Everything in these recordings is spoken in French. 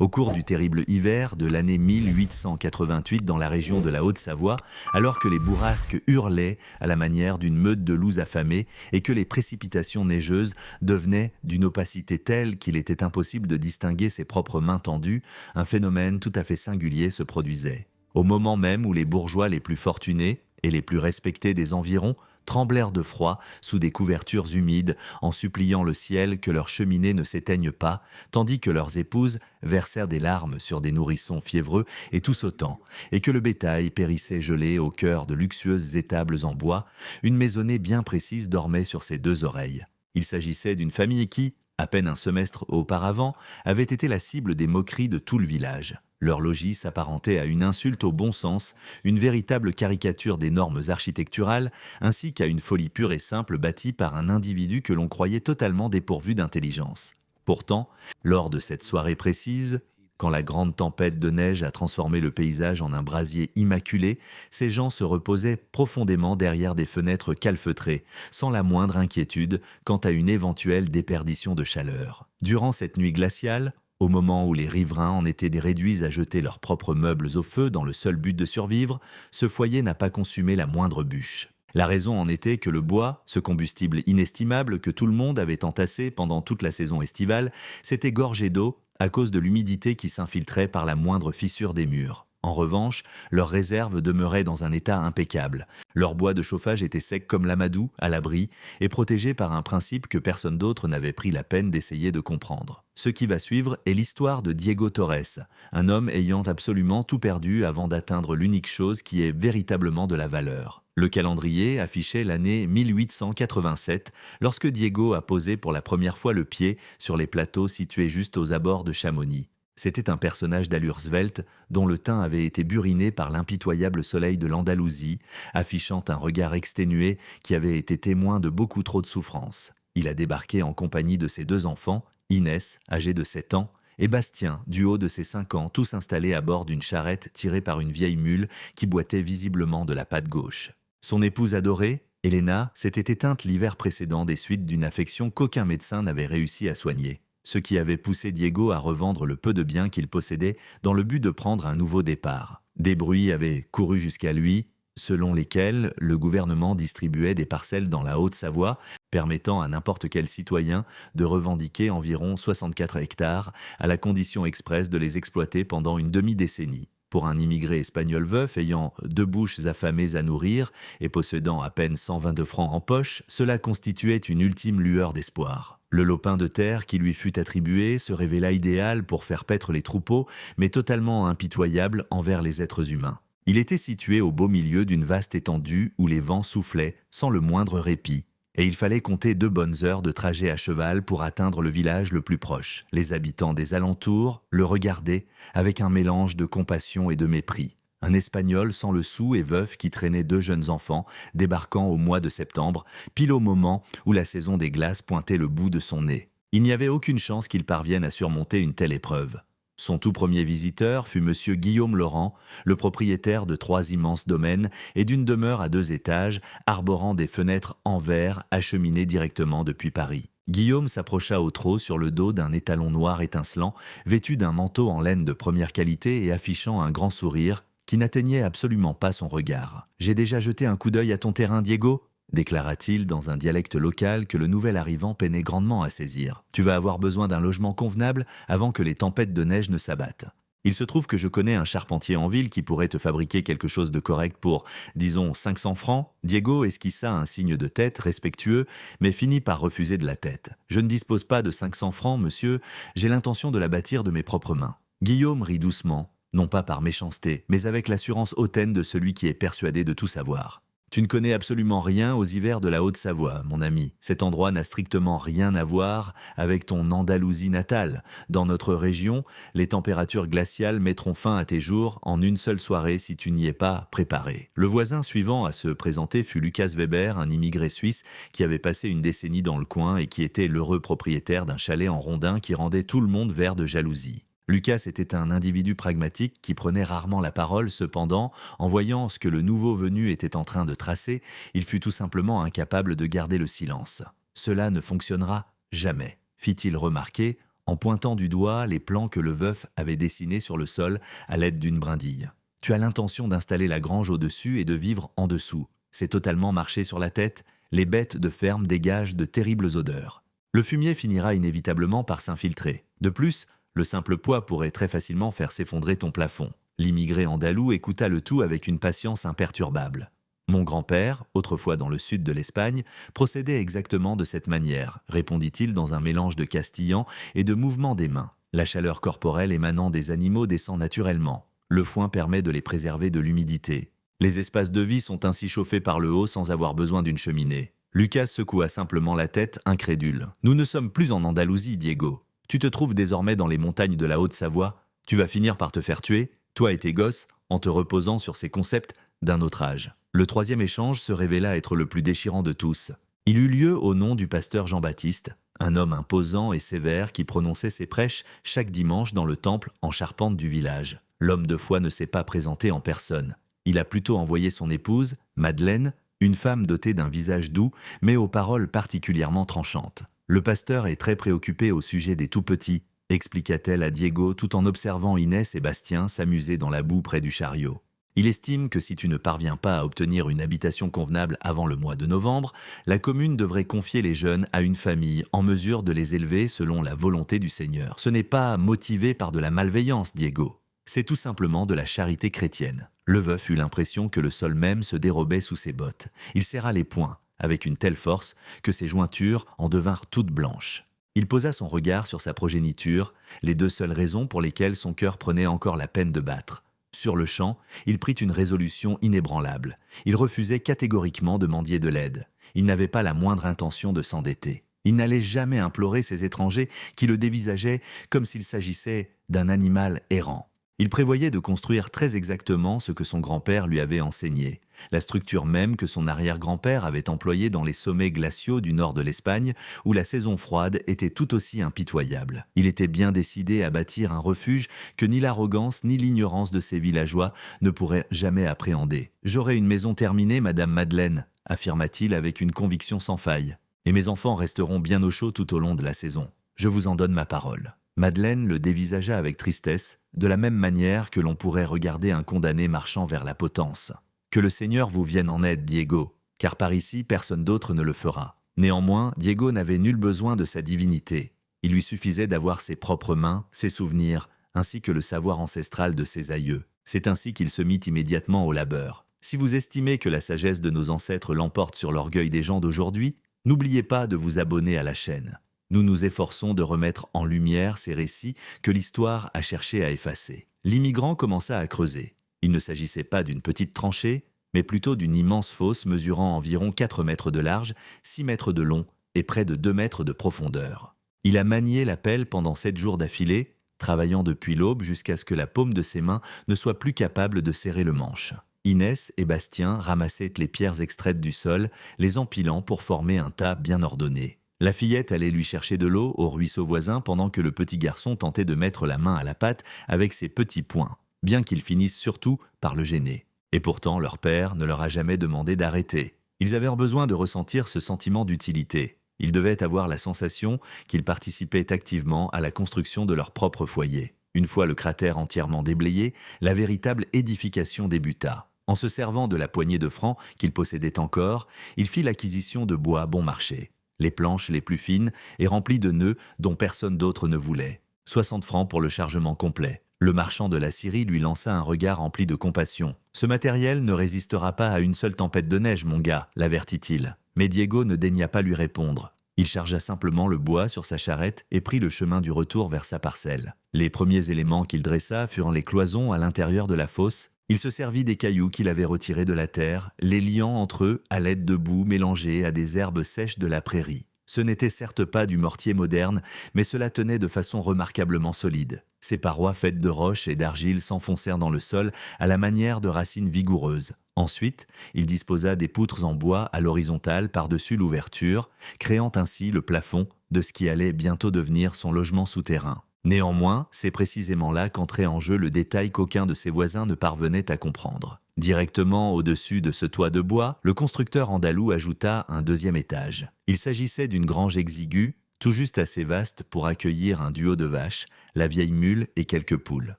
Au cours du terrible hiver de l'année 1888 dans la région de la Haute-Savoie, alors que les bourrasques hurlaient à la manière d'une meute de loups affamés et que les précipitations neigeuses devenaient d'une opacité telle qu'il était impossible de distinguer ses propres mains tendues, un phénomène tout à fait singulier se produisait. Au moment même où les bourgeois les plus fortunés et les plus respectés des environs tremblèrent de froid sous des couvertures humides en suppliant le ciel que leurs cheminées ne s'éteignent pas, tandis que leurs épouses versèrent des larmes sur des nourrissons fiévreux et tout sautant, et que le bétail périssait gelé au cœur de luxueuses étables en bois, une maisonnée bien précise dormait sur ses deux oreilles. Il s'agissait d'une famille qui, à peine un semestre auparavant, avait été la cible des moqueries de tout le village. Leur logis s'apparentait à une insulte au bon sens, une véritable caricature des normes architecturales, ainsi qu'à une folie pure et simple bâtie par un individu que l'on croyait totalement dépourvu d'intelligence. Pourtant, lors de cette soirée précise, quand la grande tempête de neige a transformé le paysage en un brasier immaculé, ces gens se reposaient profondément derrière des fenêtres calfeutrées, sans la moindre inquiétude quant à une éventuelle déperdition de chaleur. Durant cette nuit glaciale, au moment où les riverains en étaient réduits à jeter leurs propres meubles au feu dans le seul but de survivre, ce foyer n'a pas consumé la moindre bûche. La raison en était que le bois, ce combustible inestimable que tout le monde avait entassé pendant toute la saison estivale, s'était gorgé d'eau à cause de l'humidité qui s'infiltrait par la moindre fissure des murs. En revanche, leurs réserves demeuraient dans un état impeccable. Leur bois de chauffage était sec comme l'amadou, à l'abri, et protégé par un principe que personne d'autre n'avait pris la peine d'essayer de comprendre. Ce qui va suivre est l'histoire de Diego Torres, un homme ayant absolument tout perdu avant d'atteindre l'unique chose qui est véritablement de la valeur. Le calendrier affichait l'année 1887, lorsque Diego a posé pour la première fois le pied sur les plateaux situés juste aux abords de Chamonix. C'était un personnage d'allure svelte, dont le teint avait été buriné par l'impitoyable soleil de l'Andalousie, affichant un regard exténué qui avait été témoin de beaucoup trop de souffrances. Il a débarqué en compagnie de ses deux enfants, Inès, âgée de 7 ans, et Bastien, du haut de ses 5 ans, tous installés à bord d'une charrette tirée par une vieille mule qui boitait visiblement de la patte gauche. Son épouse adorée, Elena, s'était éteinte l'hiver précédent des suites d'une affection qu'aucun médecin n'avait réussi à soigner. Ce qui avait poussé Diego à revendre le peu de biens qu'il possédait dans le but de prendre un nouveau départ. Des bruits avaient couru jusqu'à lui, selon lesquels le gouvernement distribuait des parcelles dans la Haute-Savoie, permettant à n'importe quel citoyen de revendiquer environ 64 hectares, à la condition expresse de les exploiter pendant une demi-décennie. Pour un immigré espagnol veuf ayant 2 bouches affamées à nourrir et possédant à peine 122 francs en poche, cela constituait une ultime lueur d'espoir. Le lopin de terre qui lui fut attribué se révéla idéal pour faire paître les troupeaux, mais totalement impitoyable envers les êtres humains. Il était situé au beau milieu d'une vaste étendue où les vents soufflaient sans le moindre répit. Et il fallait compter 2 bonnes heures de trajet à cheval pour atteindre le village le plus proche. Les habitants des alentours le regardaient avec un mélange de compassion et de mépris. Un Espagnol sans le sou et veuf qui traînait 2 jeunes enfants, débarquant au mois de septembre, pile au moment où la saison des glaces pointait le bout de son nez. Il n'y avait aucune chance qu'il parvienne à surmonter une telle épreuve. Son tout premier visiteur fut monsieur Guillaume Laurent, le propriétaire de 3 immenses domaines et d'une demeure à 2 étages, arborant des fenêtres en verre acheminées directement depuis Paris. Guillaume s'approcha au trot sur le dos d'un étalon noir étincelant, vêtu d'un manteau en laine de première qualité et affichant un grand sourire qui n'atteignait absolument pas son regard. « J'ai déjà jeté un coup d'œil à ton terrain, Diego ?» déclara-t-il dans un dialecte local que le nouvel arrivant peinait grandement à saisir. « Tu vas avoir besoin d'un logement convenable avant que les tempêtes de neige ne s'abattent. Il se trouve que je connais un charpentier en ville qui pourrait te fabriquer quelque chose de correct pour, disons, 500 francs. » Diego esquissa un signe de tête respectueux, mais finit par refuser de la tête. « Je ne dispose pas de 500 francs, monsieur, j'ai l'intention de la bâtir de mes propres mains. » Guillaume rit doucement, non pas par méchanceté, mais avec l'assurance hautaine de celui qui est persuadé de tout savoir. Tu ne connais absolument rien aux hivers de la Haute-Savoie, mon ami. Cet endroit n'a strictement rien à voir avec ton Andalousie natale. Dans notre région, les températures glaciales mettront fin à tes jours en une seule soirée si tu n'y es pas préparé. Le voisin suivant à se présenter fut Lucas Weber, un immigré suisse qui avait passé une décennie dans le coin et qui était l'heureux propriétaire d'un chalet en rondin qui rendait tout le monde vert de jalousie. Lucas était un individu pragmatique qui prenait rarement la parole, cependant, en voyant ce que le nouveau venu était en train de tracer, il fut tout simplement incapable de garder le silence. « Cela ne fonctionnera jamais », fit-il remarquer en pointant du doigt les plans que le veuf avait dessinés sur le sol à l'aide d'une brindille. « Tu as l'intention d'installer la grange au-dessus et de vivre en dessous. C'est totalement marcher sur la tête. Les bêtes de ferme dégagent de terribles odeurs. Le fumier finira inévitablement par s'infiltrer. De plus, le simple poids pourrait très facilement faire s'effondrer ton plafond. » L'immigré andalou écouta le tout avec une patience imperturbable. « Mon grand-père, autrefois dans le sud de l'Espagne, procédait exactement de cette manière, répondit-il dans un mélange de castillan et de mouvements des mains. La chaleur corporelle émanant des animaux descend naturellement. Le foin permet de les préserver de l'humidité. Les espaces de vie sont ainsi chauffés par le haut sans avoir besoin d'une cheminée. » Lucas secoua simplement la tête, incrédule. « Nous ne sommes plus en Andalousie, Diego. Tu te trouves désormais dans les montagnes de la Haute-Savoie. Tu vas finir par te faire tuer, toi et tes gosses, en te reposant sur ces concepts d'un autre âge. » Le troisième échange se révéla être le plus déchirant de tous. Il eut lieu au nom du pasteur Jean-Baptiste, un homme imposant et sévère qui prononçait ses prêches chaque dimanche dans le temple en charpente du village. L'homme de foi ne s'est pas présenté en personne. Il a plutôt envoyé son épouse, Madeleine, une femme dotée d'un visage doux, mais aux paroles particulièrement tranchantes. « Le pasteur est très préoccupé au sujet des tout-petits », expliqua-t-elle à Diego tout en observant Inès et Bastien s'amuser dans la boue près du chariot. Il estime que si tu ne parviens pas à obtenir une habitation convenable avant le mois de novembre, la commune devrait confier les jeunes à une famille en mesure de les élever selon la volonté du Seigneur. Ce n'est pas motivé par de la malveillance, Diego. C'est tout simplement de la charité chrétienne. Le veuf eut l'impression que le sol même se dérobait sous ses bottes. Il serra les poings, avec une telle force que ses jointures en devinrent toutes blanches. Il posa son regard sur sa progéniture, les deux seules raisons pour lesquelles son cœur prenait encore la peine de battre. Sur le champ, il prit une résolution inébranlable. Il refusait catégoriquement de mendier de l'aide. Il n'avait pas la moindre intention de s'endetter. Il n'allait jamais implorer ces étrangers qui le dévisageaient comme s'il s'agissait d'un animal errant. Il prévoyait de construire très exactement ce que son grand-père lui avait enseigné, la structure même que son arrière-grand-père avait employée dans les sommets glaciaux du nord de l'Espagne, où la saison froide était tout aussi impitoyable. Il était bien décidé à bâtir un refuge que ni l'arrogance ni l'ignorance de ses villageois ne pourraient jamais appréhender. « J'aurai une maison terminée, Madame Madeleine », affirma-t-il avec une conviction sans faille. « Et mes enfants resteront bien au chaud tout au long de la saison. Je vous en donne ma parole. » Madeleine le dévisagea avec tristesse, de la même manière que l'on pourrait regarder un condamné marchant vers la potence. « Que le Seigneur vous vienne en aide, Diego, car par ici, personne d'autre ne le fera. » Néanmoins, Diego n'avait nul besoin de sa divinité. Il lui suffisait d'avoir ses propres mains, ses souvenirs, ainsi que le savoir ancestral de ses aïeux. C'est ainsi qu'il se mit immédiatement au labeur. Si vous estimez que la sagesse de nos ancêtres l'emporte sur l'orgueil des gens d'aujourd'hui, n'oubliez pas de vous abonner à la chaîne. Nous nous efforçons de remettre en lumière ces récits que l'histoire a cherché à effacer. L'immigrant commença à creuser. Il ne s'agissait pas d'une petite tranchée, mais plutôt d'une immense fosse mesurant environ 4 mètres de large, 6 mètres de long et près de 2 mètres de profondeur. Il a manié la pelle pendant 7 jours d'affilée, travaillant depuis l'aube jusqu'à ce que la paume de ses mains ne soit plus capable de serrer le manche. Inès et Bastien ramassaient les pierres extraites du sol, les empilant pour former un tas bien ordonné. La fillette allait lui chercher de l'eau au ruisseau voisin pendant que le petit garçon tentait de mettre la main à la pâte avec ses petits poings, bien qu'il finisse surtout par le gêner. Et pourtant, leur père ne leur a jamais demandé d'arrêter. Ils avaient besoin de ressentir ce sentiment d'utilité. Ils devaient avoir la sensation qu'ils participaient activement à la construction de leur propre foyer. Une fois le cratère entièrement déblayé, la véritable édification débuta. En se servant de la poignée de francs qu'il possédait encore, il fit l'acquisition de bois bon marché. Les planches les plus fines et remplies de nœuds dont personne d'autre ne voulait. 60 francs pour le chargement complet. Le marchand de la Syrie lui lança un regard rempli de compassion. « Ce matériel ne résistera pas à une seule tempête de neige, mon gars », l'avertit-il. Mais Diego ne daigna pas lui répondre. Il chargea simplement le bois sur sa charrette et prit le chemin du retour vers sa parcelle. Les premiers éléments qu'il dressa furent les cloisons à l'intérieur de la fosse. Il se servit des cailloux qu'il avait retirés de la terre, les liant entre eux à l'aide de boue mélangée à des herbes sèches de la prairie. Ce n'était certes pas du mortier moderne, mais cela tenait de façon remarquablement solide. Ses parois faites de roches et d'argile s'enfoncèrent dans le sol à la manière de racines vigoureuses. Ensuite, il disposa des poutres en bois à l'horizontale par-dessus l'ouverture, créant ainsi le plafond de ce qui allait bientôt devenir son logement souterrain. Néanmoins, c'est précisément là qu'entrait en jeu le détail qu'aucun de ses voisins ne parvenait à comprendre. Directement au-dessus de ce toit de bois, le constructeur andalou ajouta un deuxième étage. Il s'agissait d'une grange exiguë, tout juste assez vaste pour accueillir un duo de vaches, la vieille mule et quelques poules.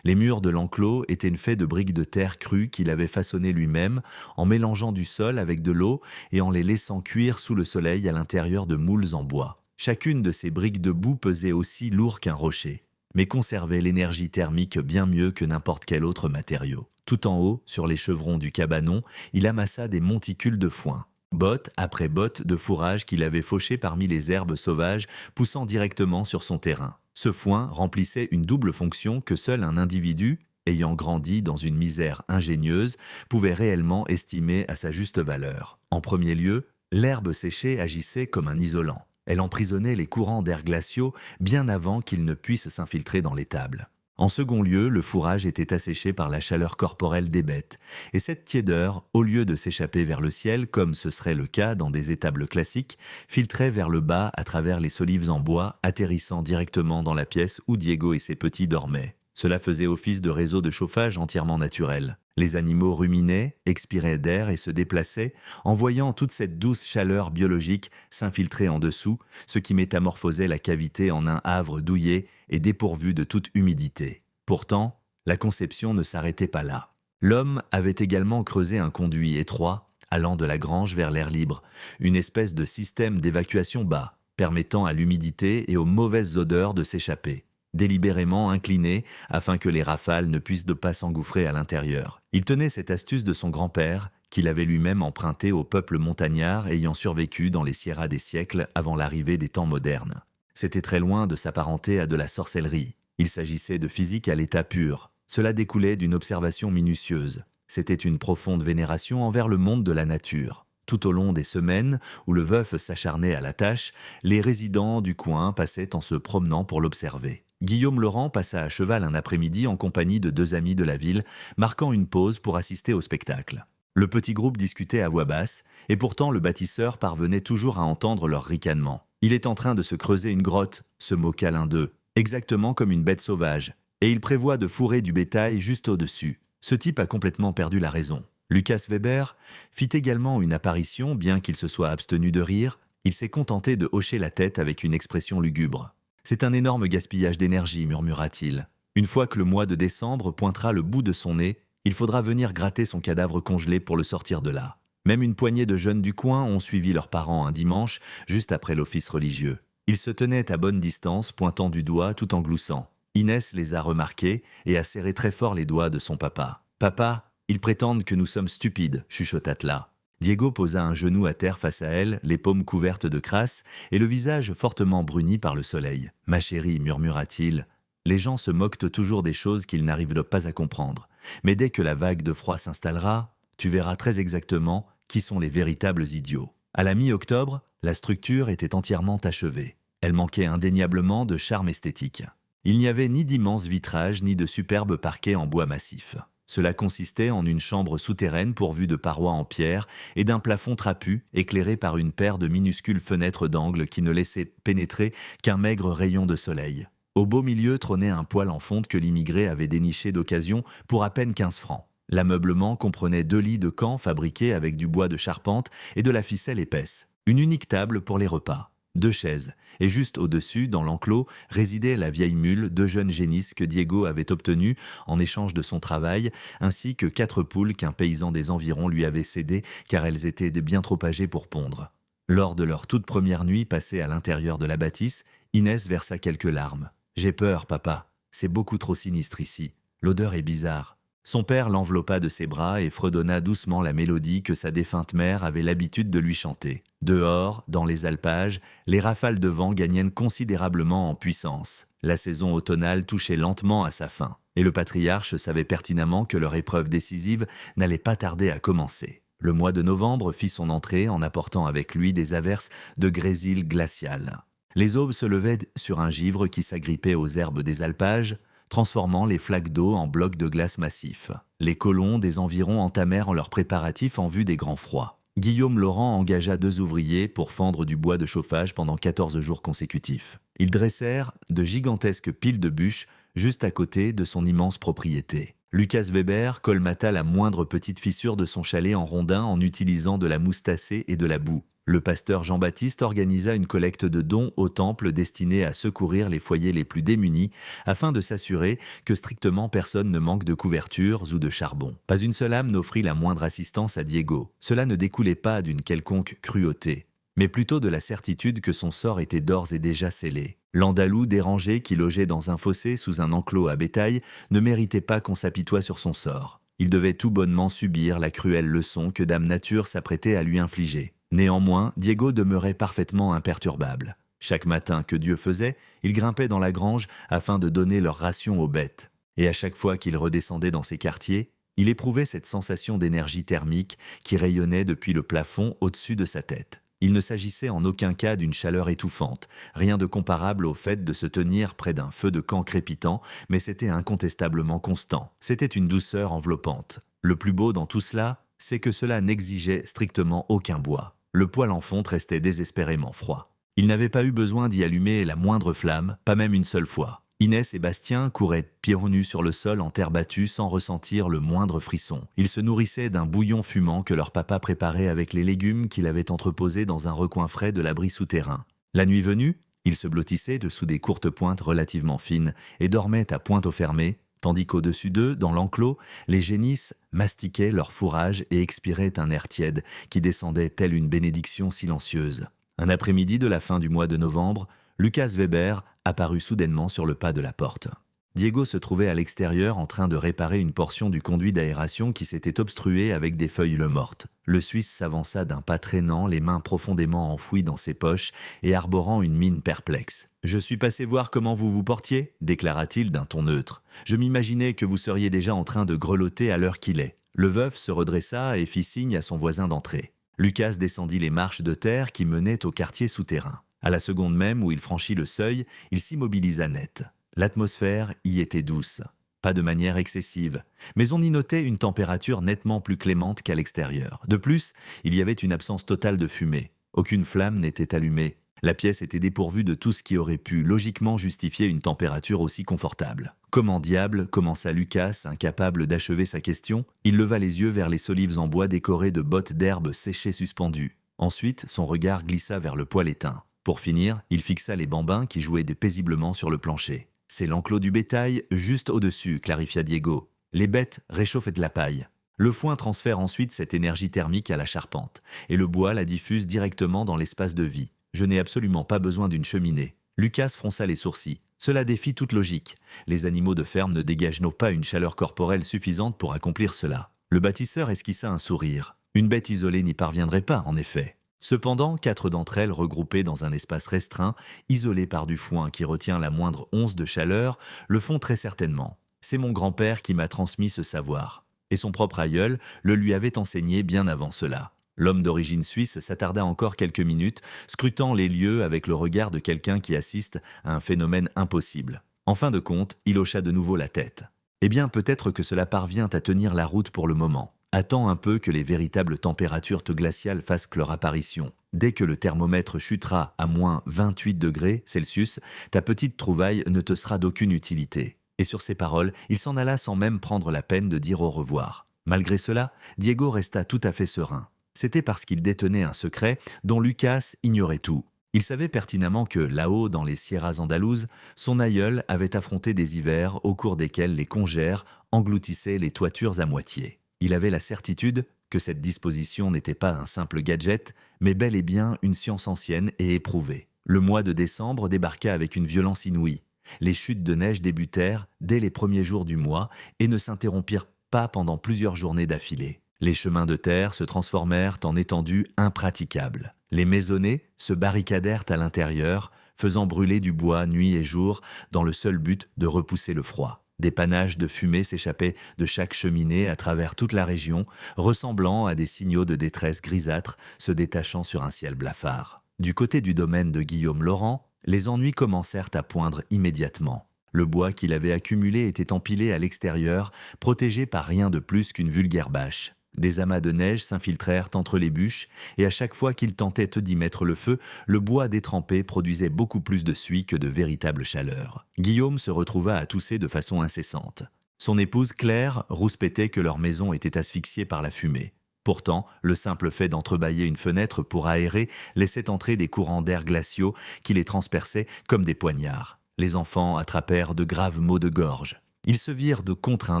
Les murs de l'enclos étaient faits de briques de terre crue qu'il avait façonnées lui-même en mélangeant du sol avec de l'eau et en les laissant cuire sous le soleil à l'intérieur de moules en bois. Chacune de ces briques de boue pesait aussi lourd qu'un rocher, mais conservait l'énergie thermique bien mieux que n'importe quel autre matériau. Tout en haut, sur les chevrons du cabanon, il amassa des monticules de foin. Botte après botte de fourrage qu'il avait fauché parmi les herbes sauvages poussant directement sur son terrain. Ce foin remplissait une double fonction que seul un individu, ayant grandi dans une misère ingénieuse, pouvait réellement estimer à sa juste valeur. En premier lieu, l'herbe séchée agissait comme un isolant. Elle emprisonnait les courants d'air glaciaux bien avant qu'ils ne puissent s'infiltrer dans l'étable. En second lieu, le fourrage était asséché par la chaleur corporelle des bêtes, et cette tiédeur, au lieu de s'échapper vers le ciel, comme ce serait le cas dans des étables classiques, filtrait vers le bas à travers les solives en bois, atterrissant directement dans la pièce où Diego et ses petits dormaient. Cela faisait office de réseau de chauffage entièrement naturel. Les animaux ruminaient, expiraient d'air et se déplaçaient, en voyant toute cette douce chaleur biologique s'infiltrer en dessous, ce qui métamorphosait la cavité en un havre douillet et dépourvu de toute humidité. Pourtant, la conception ne s'arrêtait pas là. L'homme avait également creusé un conduit étroit, allant de la grange vers l'air libre, une espèce de système d'évacuation bas, permettant à l'humidité et aux mauvaises odeurs de s'échapper, délibérément incliné afin que les rafales ne puissent pas s'engouffrer à l'intérieur. Il tenait cette astuce de son grand-père, qu'il avait lui-même emprunté au peuple montagnard ayant survécu dans les sierras des siècles avant l'arrivée des temps modernes. C'était très loin de s'apparenter à de la sorcellerie. Il s'agissait de physique à l'état pur. Cela découlait d'une observation minutieuse. C'était une profonde vénération envers le monde de la nature. Tout au long des semaines où le veuf s'acharnait à la tâche, les résidents du coin passaient en se promenant pour l'observer. Guillaume Laurent passa à cheval un après-midi en compagnie de 2 amis de la ville, marquant une pause pour assister au spectacle. Le petit groupe discutait à voix basse, et pourtant le bâtisseur parvenait toujours à entendre leur ricanement. « Il est en train de se creuser une grotte », se moqua l'un d'eux, exactement comme une bête sauvage, et il prévoit de fourrer du bétail juste au-dessus. Ce type a complètement perdu la raison. Lucas Weber fit également une apparition, bien qu'il se soit abstenu de rire, il s'est contenté de hocher la tête avec une expression lugubre. « C'est un énorme gaspillage d'énergie, murmura-t-il. Une fois que le mois de décembre pointera le bout de son nez, il faudra venir gratter son cadavre congelé pour le sortir de là. » Même une poignée de jeunes du coin ont suivi leurs parents un dimanche, juste après l'office religieux. Ils se tenaient à bonne distance, pointant du doigt tout en gloussant. Inès les a remarqués et a serré très fort les doigts de son papa. « Papa, ils prétendent que nous sommes stupides, chuchota-t-la. » Diego posa un genou à terre face à elle, les paumes couvertes de crasse et le visage fortement bruni par le soleil. « Ma chérie, murmura-t-il, les gens se moquent toujours des choses qu'ils n'arrivent pas à comprendre. Mais dès que la vague de froid s'installera, tu verras très exactement qui sont les véritables idiots. » À la mi-octobre, la structure était entièrement achevée. Elle manquait indéniablement de charme esthétique. Il n'y avait ni d'immenses vitrages ni de superbes parquets en bois massif. Cela consistait en une chambre souterraine pourvue de parois en pierre et d'un plafond trapu éclairé par une paire de minuscules fenêtres d'angle qui ne laissaient pénétrer qu'un maigre rayon de soleil. Au beau milieu trônait un poêle en fonte que l'immigré avait déniché d'occasion pour à peine 15 francs. L'ameublement comprenait 2 lits de camp fabriqués avec du bois de charpente et de la ficelle épaisse, une unique table pour les repas, 2 chaises, et juste au-dessus, dans l'enclos, résidait la vieille mule, 2 jeunes génisses que Diego avait obtenues en échange de son travail, ainsi que 4 poules qu'un paysan des environs lui avait cédées car elles étaient bien trop âgées pour pondre. Lors de leur toute première nuit passée à l'intérieur de la bâtisse, Inès versa quelques larmes. « J'ai peur, papa, c'est beaucoup trop sinistre ici, l'odeur est bizarre. » Son père l'enveloppa de ses bras et fredonna doucement la mélodie que sa défunte mère avait l'habitude de lui chanter. Dehors, dans les alpages, les rafales de vent gagnaient considérablement en puissance. La saison automnale touchait lentement à sa fin, et le patriarche savait pertinemment que leur épreuve décisive n'allait pas tarder à commencer. Le mois de novembre fit son entrée en apportant avec lui des averses de grésil glacial. Les aubes se levaient sur un givre qui s'agrippait aux herbes des alpages, transformant les flaques d'eau en blocs de glace massifs. Les colons des environs entamèrent leurs préparatifs en vue des grands froids. Guillaume Laurent engagea 2 ouvriers pour fendre du bois de chauffage pendant 14 jours consécutifs. Ils dressèrent de gigantesques piles de bûches juste à côté de son immense propriété. Lucas Weber colmata la moindre petite fissure de son chalet en rondin en utilisant de la mousse tassée et de la boue. Le pasteur Jean-Baptiste organisa une collecte de dons au temple destinée à secourir les foyers les plus démunis afin de s'assurer que strictement personne ne manque de couvertures ou de charbon. Pas une seule âme n'offrit la moindre assistance à Diego. Cela ne découlait pas d'une quelconque cruauté, mais plutôt de la certitude que son sort était d'ores et déjà scellé. L'Andalou dérangé qui logeait dans un fossé sous un enclos à bétail ne méritait pas qu'on s'apitoie sur son sort. Il devait tout bonnement subir la cruelle leçon que Dame Nature s'apprêtait à lui infliger. Néanmoins, Diego demeurait parfaitement imperturbable. Chaque matin que Dieu faisait, il grimpait dans la grange afin de donner leur ration aux bêtes. Et à chaque fois qu'il redescendait dans ses quartiers, il éprouvait cette sensation d'énergie thermique qui rayonnait depuis le plafond au-dessus de sa tête. Il ne s'agissait en aucun cas d'une chaleur étouffante, rien de comparable au fait de se tenir près d'un feu de camp crépitant, mais c'était incontestablement constant. C'était une douceur enveloppante. Le plus beau dans tout cela, c'est que cela n'exigeait strictement aucun bois. Le poêle en fonte restait désespérément froid. Il n'avait pas eu besoin d'y allumer la moindre flamme, pas même une seule fois. Inès et Bastien couraient pieds nus sur le sol en terre battue sans ressentir le moindre frisson. Ils se nourrissaient d'un bouillon fumant que leur papa préparait avec les légumes qu'il avait entreposés dans un recoin frais de l'abri souterrain. La nuit venue, ils se blottissaient dessous des courtes pointes relativement fines et dormaient à pointe fermée, tandis qu'au-dessus d'eux, dans l'enclos, les génisses mastiquaient leur fourrage et expiraient un air tiède qui descendait telle une bénédiction silencieuse. Un après-midi de la fin du mois de novembre, Lucas Weber apparut soudainement sur le pas de la porte. Diego se trouvait à l'extérieur en train de réparer une portion du conduit d'aération qui s'était obstrué avec des feuilles mortes. Le Suisse s'avança d'un pas traînant, les mains profondément enfouies dans ses poches et arborant une mine perplexe. « Je suis passé voir comment vous vous portiez » déclara-t-il d'un ton neutre. « Je m'imaginais que vous seriez déjà en train de grelotter à l'heure qu'il est. » Le veuf se redressa et fit signe à son voisin d'entrer. Lucas descendit les marches de terre qui menaient au quartier souterrain. À la seconde même où il franchit le seuil, il s'immobilisa net. L'atmosphère y était douce, pas de manière excessive, mais on y notait une température nettement plus clémente qu'à l'extérieur. De plus, il y avait une absence totale de fumée. Aucune flamme n'était allumée. La pièce était dépourvue de tout ce qui aurait pu logiquement justifier une température aussi confortable. Comment diable, commença Lucas, incapable d'achever sa question, il leva les yeux vers les solives en bois décorées de bottes d'herbe séchées suspendues. Ensuite, son regard glissa vers le poêle éteint. Pour finir, il fixa les bambins qui jouaient paisiblement sur le plancher. « C'est l'enclos du bétail, juste au-dessus », clarifia Diego. « Les bêtes réchauffent de la paille. Le foin transfère ensuite cette énergie thermique à la charpente, et le bois la diffuse directement dans l'espace de vie. Je n'ai absolument pas besoin d'une cheminée. » Lucas fronça les sourcils. Cela défie toute logique. Les animaux de ferme ne dégagent pas une chaleur corporelle suffisante pour accomplir cela. Le bâtisseur esquissa un sourire. Une bête isolée n'y parviendrait pas, en effet. Cependant, 4 d'entre elles, regroupées dans un espace restreint, isolées par du foin qui retient la moindre once de chaleur, le font très certainement. C'est mon grand-père qui m'a transmis ce savoir. Et son propre aïeul le lui avait enseigné bien avant cela. L'homme d'origine suisse s'attarda encore quelques minutes, scrutant les lieux avec le regard de quelqu'un qui assiste à un phénomène impossible. En fin de compte, il hocha de nouveau la tête. Eh bien, peut-être que cela parvient à tenir la route pour le moment. Attends un peu que les véritables températures glaciales fassent leur apparition. Dès que le thermomètre chutera à moins 28 degrés Celsius, ta petite trouvaille ne te sera d'aucune utilité. Et sur ces paroles, il s'en alla sans même prendre la peine de dire au revoir. Malgré cela, Diego resta tout à fait serein. C'était parce qu'il détenait un secret dont Lucas ignorait tout. Il savait pertinemment que, là-haut dans les Sierras andalouses, son aïeul avait affronté des hivers au cours desquels les congères engloutissaient les toitures à moitié. Il avait la certitude que cette disposition n'était pas un simple gadget, mais bel et bien une science ancienne et éprouvée. Le mois de décembre débarqua avec une violence inouïe. Les chutes de neige débutèrent dès les premiers jours du mois et ne s'interrompirent pas pendant plusieurs journées d'affilée. Les chemins de terre se transformèrent en étendues impraticables. Les maisonnées se barricadèrent à l'intérieur, faisant brûler du bois nuit et jour dans le seul but de repousser le froid. Des panaches de fumée s'échappaient de chaque cheminée à travers toute la région, ressemblant à des signaux de détresse grisâtres se détachant sur un ciel blafard. Du côté du domaine de Guillaume Laurent, les ennuis commencèrent à poindre immédiatement. Le bois qu'il avait accumulé était empilé à l'extérieur, protégé par rien de plus qu'une vulgaire bâche. Des amas de neige s'infiltrèrent entre les bûches, et à chaque fois qu'il tentait d'y mettre le feu, le bois détrempé produisait beaucoup plus de suie que de véritable chaleur. Guillaume se retrouva à tousser de façon incessante. Son épouse Claire rouspétait que leur maison était asphyxiée par la fumée. Pourtant, le simple fait d'entrebâiller une fenêtre pour aérer laissait entrer des courants d'air glaciaux qui les transperçaient comme des poignards. Les enfants attrapèrent de graves maux de gorge. Ils se virent contraints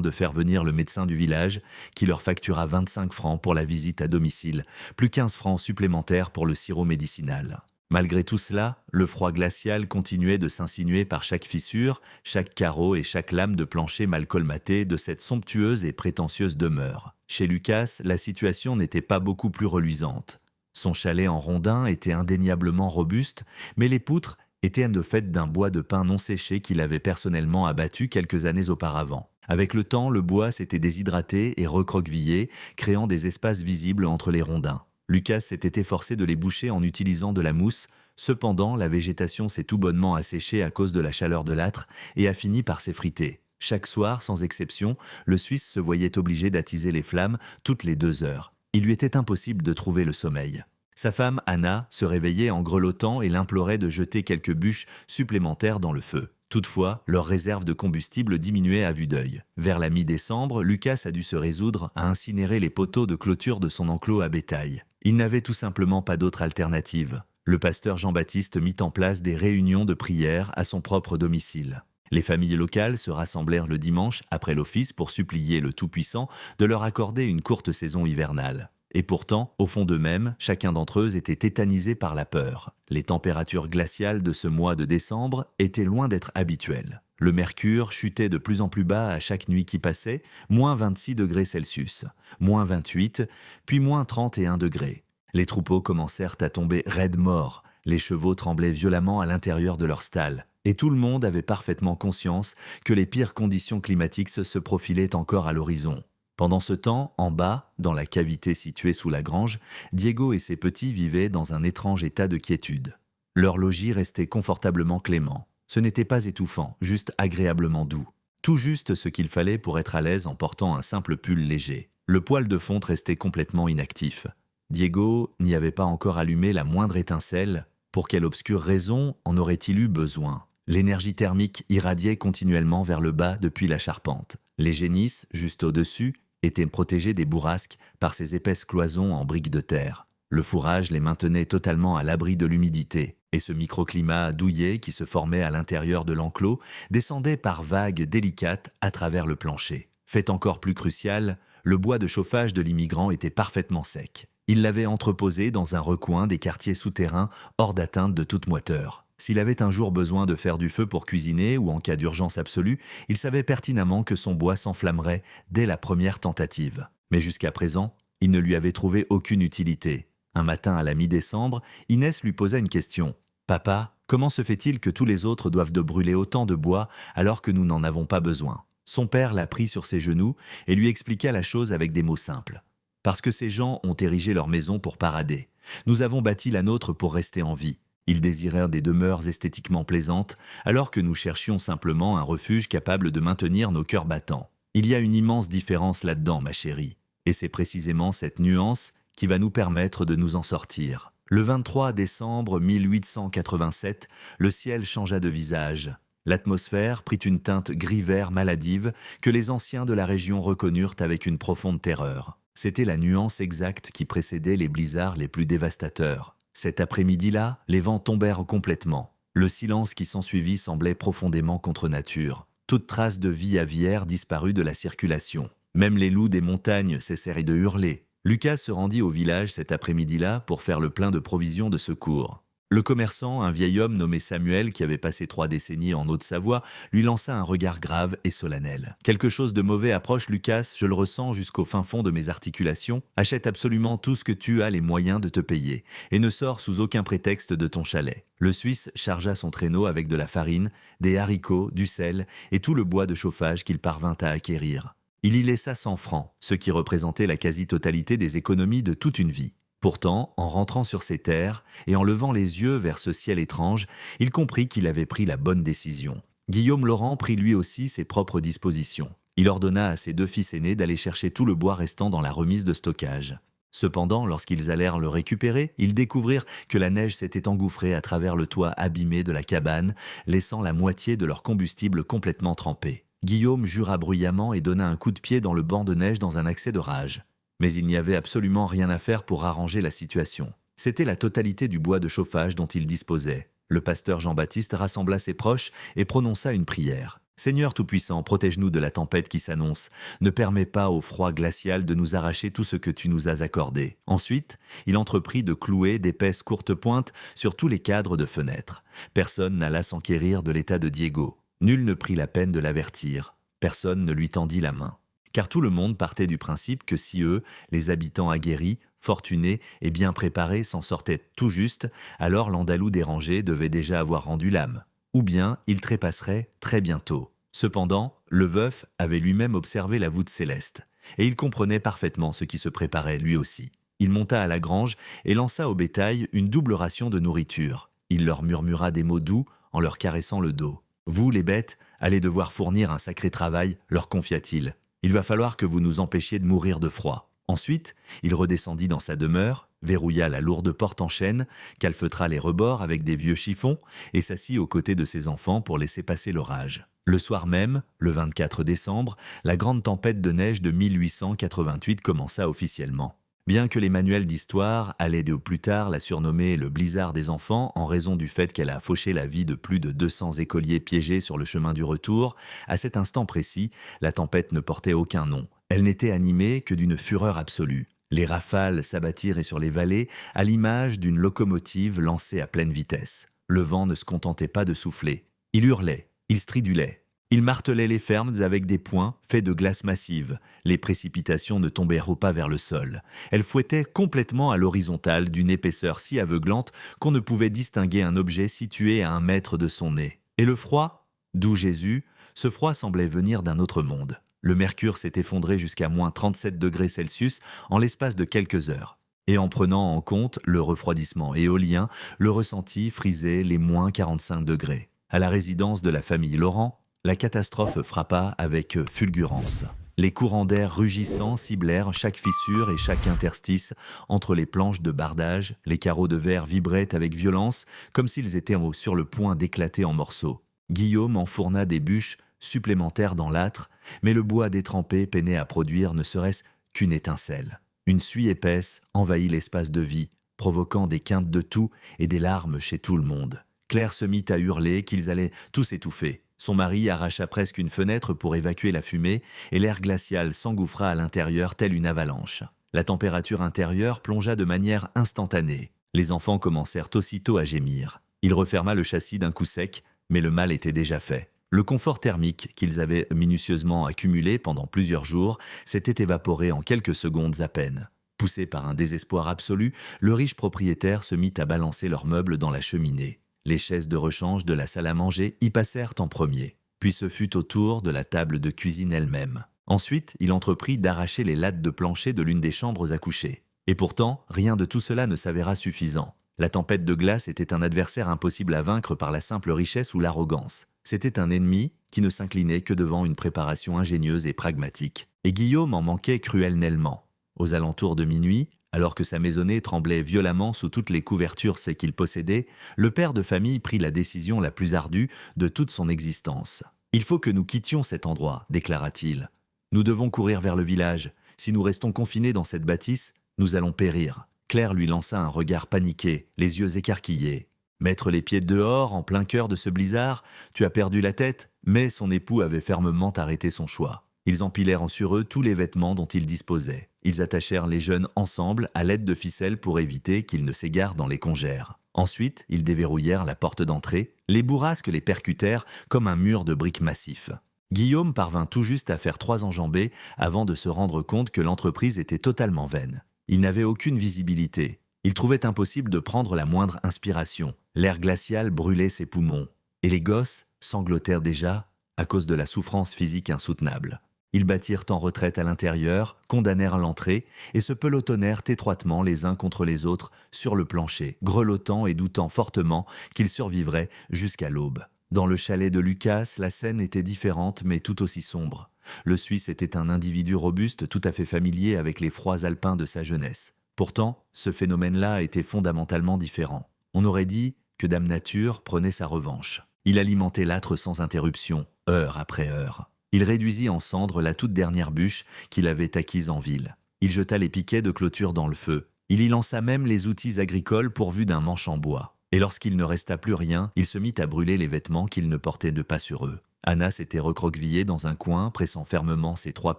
de faire venir le médecin du village, qui leur factura 25 francs pour la visite à domicile, plus 15 francs supplémentaires pour le sirop médicinal. Malgré tout cela, le froid glacial continuait de s'insinuer par chaque fissure, chaque carreau et chaque lame de plancher mal colmatée de cette somptueuse et prétentieuse demeure. Chez Lucas, la situation n'était pas beaucoup plus reluisante. Son chalet en rondin était indéniablement robuste, mais les poutres étaient de fait d'un bois de pin non séché qu'il avait personnellement abattu quelques années auparavant. Avec le temps, le bois s'était déshydraté et recroquevillé, créant des espaces visibles entre les rondins. Lucas s'était efforcé de les boucher en utilisant de la mousse. Cependant, la végétation s'est tout bonnement asséchée à cause de la chaleur de l'âtre et a fini par s'effriter. Chaque soir, sans exception, le Suisse se voyait obligé d'attiser les flammes toutes les 2 heures. Il lui était impossible de trouver le sommeil. Sa femme, Anna, se réveillait en grelottant et l'implorait de jeter quelques bûches supplémentaires dans le feu. Toutefois, leur réserve de combustible diminuait à vue d'œil. Vers la mi-décembre, Lucas a dû se résoudre à incinérer les poteaux de clôture de son enclos à bétail. Il n'avait tout simplement pas d'autre alternative. Le pasteur Jean-Baptiste mit en place des réunions de prière à son propre domicile. Les familles locales se rassemblèrent le dimanche après l'office pour supplier le Tout-Puissant de leur accorder une courte saison hivernale. Et pourtant, au fond d'eux-mêmes, chacun d'entre eux était tétanisé par la peur. Les températures glaciales de ce mois de décembre étaient loin d'être habituelles. Le mercure chutait de plus en plus bas à chaque nuit qui passait, moins 26 degrés Celsius, moins 28, puis moins 31 degrés. Les troupeaux commencèrent à tomber raides morts, les chevaux tremblaient violemment à l'intérieur de leur stalles, et tout le monde avait parfaitement conscience que les pires conditions climatiques se profilaient encore à l'horizon. Pendant ce temps, en bas, dans la cavité située sous la grange, Diego et ses petits vivaient dans un étrange état de quiétude. Leur logis restait confortablement clément. Ce n'était pas étouffant, juste agréablement doux. Tout juste ce qu'il fallait pour être à l'aise en portant un simple pull léger. Le poêle de fonte restait complètement inactif. Diego n'y avait pas encore allumé la moindre étincelle. Pour quelle obscure raison en aurait-il eu besoin ? L'énergie thermique irradiait continuellement vers le bas depuis la charpente. Les génisses, juste au-dessus, étaient protégées des bourrasques par ces épaisses cloisons en briques de terre. Le fourrage les maintenait totalement à l'abri de l'humidité, et ce microclimat douillet qui se formait à l'intérieur de l'enclos descendait par vagues délicates à travers le plancher. Fait encore plus crucial, le bois de chauffage de l'immigrant était parfaitement sec. Il l'avait entreposé dans un recoin des quartiers souterrains hors d'atteinte de toute moiteur. S'il avait un jour besoin de faire du feu pour cuisiner ou en cas d'urgence absolue, il savait pertinemment que son bois s'enflammerait dès la première tentative. Mais jusqu'à présent, il ne lui avait trouvé aucune utilité. Un matin à la mi-décembre, Inès lui posa une question. « Papa, comment se fait-il que tous les autres doivent de brûler autant de bois alors que nous n'en avons pas besoin ?» Son père la prit sur ses genoux et lui expliqua la chose avec des mots simples. « Parce que ces gens ont érigé leur maison pour parader. Nous avons bâti la nôtre pour rester en vie. Ils désirèrent des demeures esthétiquement plaisantes, alors que nous cherchions simplement un refuge capable de maintenir nos cœurs battants. Il y a une immense différence là-dedans, ma chérie. Et c'est précisément cette nuance qui va nous permettre de nous en sortir. » Le 23 décembre 1887, le ciel changea de visage. L'atmosphère prit une teinte gris-vert maladive que les anciens de la région reconnurent avec une profonde terreur. C'était la nuance exacte qui précédait les blizzards les plus dévastateurs. Cet après-midi-là, les vents tombèrent complètement. Le silence qui s'ensuivit semblait profondément contre nature. Toute trace de vie aviaire disparut de la circulation. Même les loups des montagnes cessèrent de hurler. Lucas se rendit au village cet après-midi-là pour faire le plein de provisions de secours. Le commerçant, un vieil homme nommé Samuel, qui avait passé 3 décennies en Haute-Savoie, lui lança un regard grave et solennel. « Quelque chose de mauvais approche, Lucas, je le ressens jusqu'au fin fond de mes articulations. Achète absolument tout ce que tu as les moyens de te payer, et ne sors sous aucun prétexte de ton chalet. » Le Suisse chargea son traîneau avec de la farine, des haricots, du sel et tout le bois de chauffage qu'il parvint à acquérir. Il y laissa 100 francs, ce qui représentait la quasi-totalité des économies de toute une vie. Pourtant, en rentrant sur ses terres et en levant les yeux vers ce ciel étrange, il comprit qu'il avait pris la bonne décision. Guillaume Laurent prit lui aussi ses propres dispositions. Il ordonna à ses 2 fils aînés d'aller chercher tout le bois restant dans la remise de stockage. Cependant, lorsqu'ils allèrent le récupérer, ils découvrirent que la neige s'était engouffrée à travers le toit abîmé de la cabane, laissant la moitié de leur combustible complètement trempé. Guillaume jura bruyamment et donna un coup de pied dans le banc de neige dans un accès de rage. Mais il n'y avait absolument rien à faire pour arranger la situation. C'était la totalité du bois de chauffage dont il disposait. Le pasteur Jean-Baptiste rassembla ses proches et prononça une prière. « Seigneur Tout-Puissant, protège-nous de la tempête qui s'annonce. Ne permets pas au froid glacial de nous arracher tout ce que tu nous as accordé. » Ensuite, il entreprit de clouer d'épaisses courtes pointes sur tous les cadres de fenêtres. Personne n'alla s'enquérir de l'état de Diego. Nul ne prit la peine de l'avertir. Personne ne lui tendit la main. Car tout le monde partait du principe que si eux, les habitants aguerris, fortunés et bien préparés s'en sortaient tout juste, alors l'Andalou dérangé devait déjà avoir rendu l'âme. Ou bien il trépasserait très bientôt. Cependant, le veuf avait lui-même observé la voûte céleste, et il comprenait parfaitement ce qui se préparait lui aussi. Il monta à la grange et lança au bétail une double ration de nourriture. Il leur murmura des mots doux en leur caressant le dos. « Vous, les bêtes, allez devoir fournir un sacré travail, leur confia-t-il. Il va falloir que vous nous empêchiez de mourir de froid. » Ensuite, il redescendit dans sa demeure, verrouilla la lourde porte en chêne, calfeutra les rebords avec des vieux chiffons et s'assit aux côtés de ses enfants pour laisser passer l'orage. Le soir même, le 24 décembre, la grande tempête de neige de 1888 commença officiellement. Bien que les manuels d'histoire allaient de plus tard la surnommer le blizzard des enfants en raison du fait qu'elle a fauché la vie de plus de 200 écoliers piégés sur le chemin du retour, à cet instant précis, la tempête ne portait aucun nom. Elle n'était animée que d'une fureur absolue. Les rafales s'abattirent sur les vallées à l'image d'une locomotive lancée à pleine vitesse. Le vent ne se contentait pas de souffler. Il hurlait, il stridulait. Il martelait les fermes avec des poings faits de glace massive. Les précipitations ne tombèrent pas vers le sol. Elles fouettaient complètement à l'horizontale d'une épaisseur si aveuglante qu'on ne pouvait distinguer un objet situé à 1 mètre de son nez. Et le froid, d'où Jésus, ce froid semblait venir d'un autre monde. Le mercure s'est effondré jusqu'à moins 37 degrés Celsius en l'espace de quelques heures. Et en prenant en compte le refroidissement éolien, le ressenti frisait les moins 45 degrés. À la résidence de la famille Laurent, la catastrophe frappa avec fulgurance. Les courants d'air rugissants ciblèrent chaque fissure et chaque interstice entre les planches de bardage, les carreaux de verre vibraient avec violence, comme s'ils étaient sur le point d'éclater en morceaux. Guillaume enfourna des bûches supplémentaires dans l'âtre, mais le bois détrempé peinait à produire ne serait-ce qu'une étincelle. Une suie épaisse envahit l'espace de vie, provoquant des quintes de toux et des larmes chez tout le monde. Claire se mit à hurler qu'ils allaient tous étouffer. Son mari arracha presque une fenêtre pour évacuer la fumée et l'air glacial s'engouffra à l'intérieur telle une avalanche. La température intérieure plongea de manière instantanée. Les enfants commencèrent aussitôt à gémir. Il referma le châssis d'un coup sec, mais le mal était déjà fait. Le confort thermique qu'ils avaient minutieusement accumulé pendant plusieurs jours s'était évaporé en quelques secondes à peine. Poussé par un désespoir absolu, le riche propriétaire se mit à balancer leurs meubles dans la cheminée. Les chaises de rechange de la salle à manger y passèrent en premier. Puis ce fut au tour de la table de cuisine elle-même. Ensuite, il entreprit d'arracher les lattes de plancher de l'une des chambres à coucher. Et pourtant, rien de tout cela ne s'avéra suffisant. La tempête de glace était un adversaire impossible à vaincre par la simple richesse ou l'arrogance. C'était un ennemi qui ne s'inclinait que devant une préparation ingénieuse et pragmatique. Et Guillaume en manquait cruellement. Aux alentours de minuit, alors que sa maisonnée tremblait violemment sous toutes les couvertures qu'il possédait, le père de famille prit la décision la plus ardue de toute son existence. « Il faut que nous quittions cet endroit », déclara-t-il. « Nous devons courir vers le village. Si nous restons confinés dans cette bâtisse, nous allons périr. » Claire lui lança un regard paniqué, les yeux écarquillés. « Mettre les pieds dehors, en plein cœur de ce blizzard, tu as perdu la tête ?» Mais son époux avait fermement arrêté son choix. Ils empilèrent sur eux tous les vêtements dont ils disposaient. Ils attachèrent les jeunes ensemble à l'aide de ficelles pour éviter qu'ils ne s'égarent dans les congères. Ensuite, ils déverrouillèrent la porte d'entrée. Les bourrasques les percutèrent comme un mur de briques massifs. Guillaume parvint tout juste à faire 3 enjambées avant de se rendre compte que l'entreprise était totalement vaine. Il n'avait aucune visibilité. Il trouvait impossible de prendre la moindre inspiration. L'air glacial brûlait ses poumons. Et les gosses sanglotèrent déjà à cause de la souffrance physique insoutenable. Ils battirent en retraite à l'intérieur, condamnèrent l'entrée et se pelotonnèrent étroitement les uns contre les autres sur le plancher, grelottant et doutant fortement qu'ils survivraient jusqu'à l'aube. Dans le chalet de Lucas, la scène était différente mais tout aussi sombre. Le Suisse était un individu robuste tout à fait familier avec les froids alpins de sa jeunesse. Pourtant, ce phénomène-là était fondamentalement différent. On aurait dit que Dame Nature prenait sa revanche. Il alimentait l'âtre sans interruption, heure après heure. Il réduisit en cendres la toute dernière bûche qu'il avait acquise en ville. Il jeta les piquets de clôture dans le feu. Il y lança même les outils agricoles pourvus d'un manche en bois. Et lorsqu'il ne resta plus rien, il se mit à brûler les vêtements qu'il ne portait pas sur eux. Anna s'était recroquevillée dans un coin, pressant fermement ses 3